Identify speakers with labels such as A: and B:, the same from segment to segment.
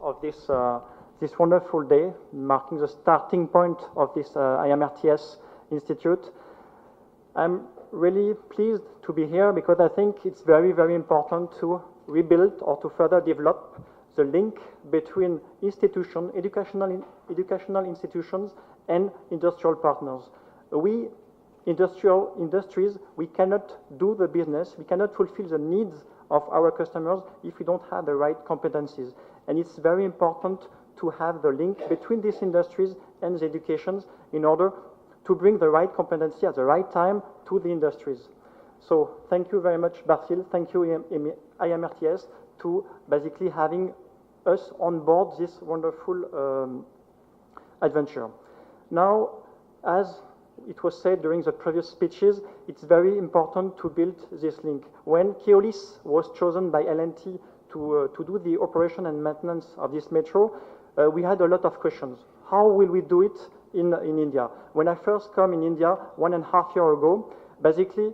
A: of this wonderful day, marking the starting point of this IMRTS Institute. I'm really pleased to be here because I think it's very, very important to rebuild or to further develop the link between educational institutions and industrial partners. We, industries, we cannot do the business, we cannot fulfill the needs of our customers if we don't have the right competencies. And it's very important to have the link between these industries and the educations in order to bring the right competency at the right time to the industries. So thank you very much, Bartil. Thank you, IMRTS, to basically having us on board this wonderful adventure. Now, as it was said during the previous speeches, it's very important to build this link. When Keolis was chosen by L&T to do the operation and maintenance of this metro, we had a lot of questions. How will we do it in India? When I first came in India 1.5 years ago, basically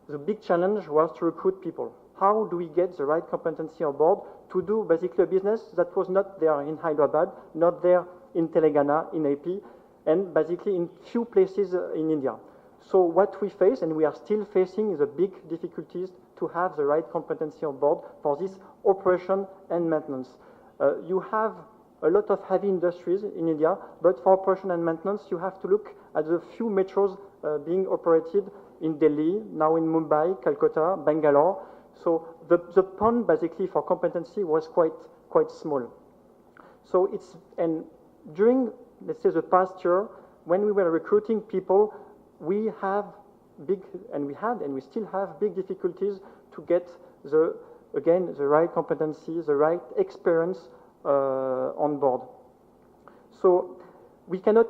A: the big challenge was to recruit people. How do we get the right competency on board to do basically a business that was not there in Hyderabad, not there in Telangana, in AP, and basically in few places in India. So what we face, and we are still facing, is the big difficulties to have the right competency on board for this operation and maintenance. You have a lot of heavy industries in India, but for operation and maintenance, you have to look at the few metros being operated in Delhi, now in Mumbai, Calcutta, Bangalore. So the pond basically for competency was quite small. So and during, let's say, the past year, when we were recruiting people, we have big, and we still have big difficulties to get the right competency, the right experience on board. So we cannot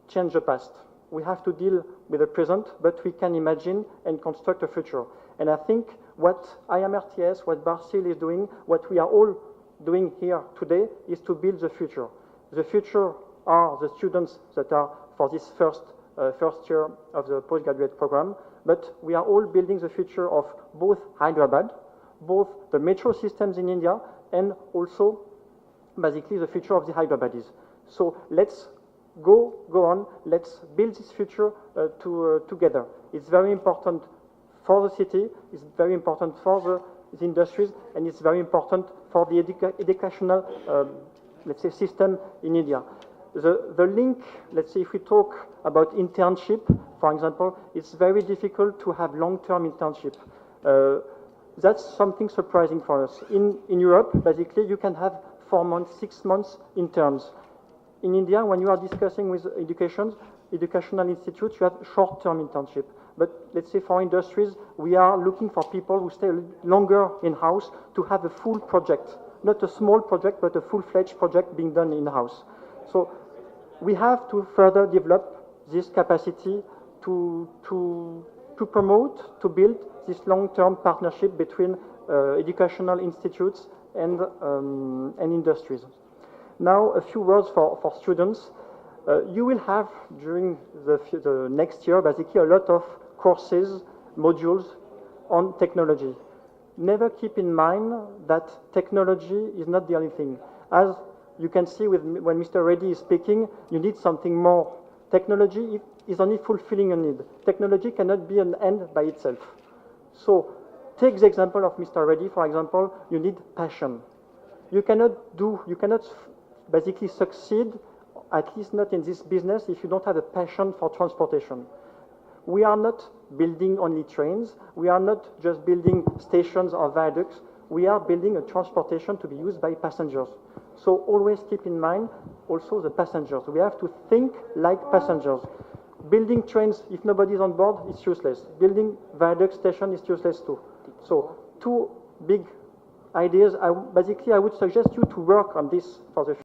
A: change the past. We have to deal with the present, but we can imagine and construct a future. And I think what IMRTS, what Bartil is doing, what we are all doing here today is to build the future. The future are the students that are for this first year of the postgraduate program, but we are all building the future of both Hyderabad, both the metro systems in India, and also basically the future of the Hyderabadis. So let's go on, let's build this future together. It's very important for the city, it's very important for the industries, and it's very important for the educational, let's say, system in India. The link, let's say, if we talk about internship, for example, it's very difficult to have long-term internship. That's something surprising for us. In Europe, basically, you can have 4 months, 6 months interns. In India, when you are discussing with educational institutes, you have short-term internship. But let's say for industries, we are looking for people who stay longer in-house to have a full project, not a small project, but a full-fledged project being done in-house. So we have to further develop this capacity to promote, to build this long-term partnership between educational institutes and industries. Now, a few words for students. You will have, during the next year, basically a lot of courses, modules on technology. Never keep in mind that technology is not the only thing. As you can see when Mr. Reddy is speaking, you need something more. Technology is only fulfilling a need. Technology cannot be an end by itself. So take the example of Mr. Reddy, for example, you need passion. You cannot basically succeed, at least not in this business, if you don't have a passion for transportation. We are not building only trains. We are not just building stations or viaducts. We are building a transportation to be used by passengers. So always keep in mind also the passengers. We have to think like passengers. Building trains, if nobody is on board, it's useless. Building viaduct station is useless too. So two big ideas. I would suggest you to work on this for the future.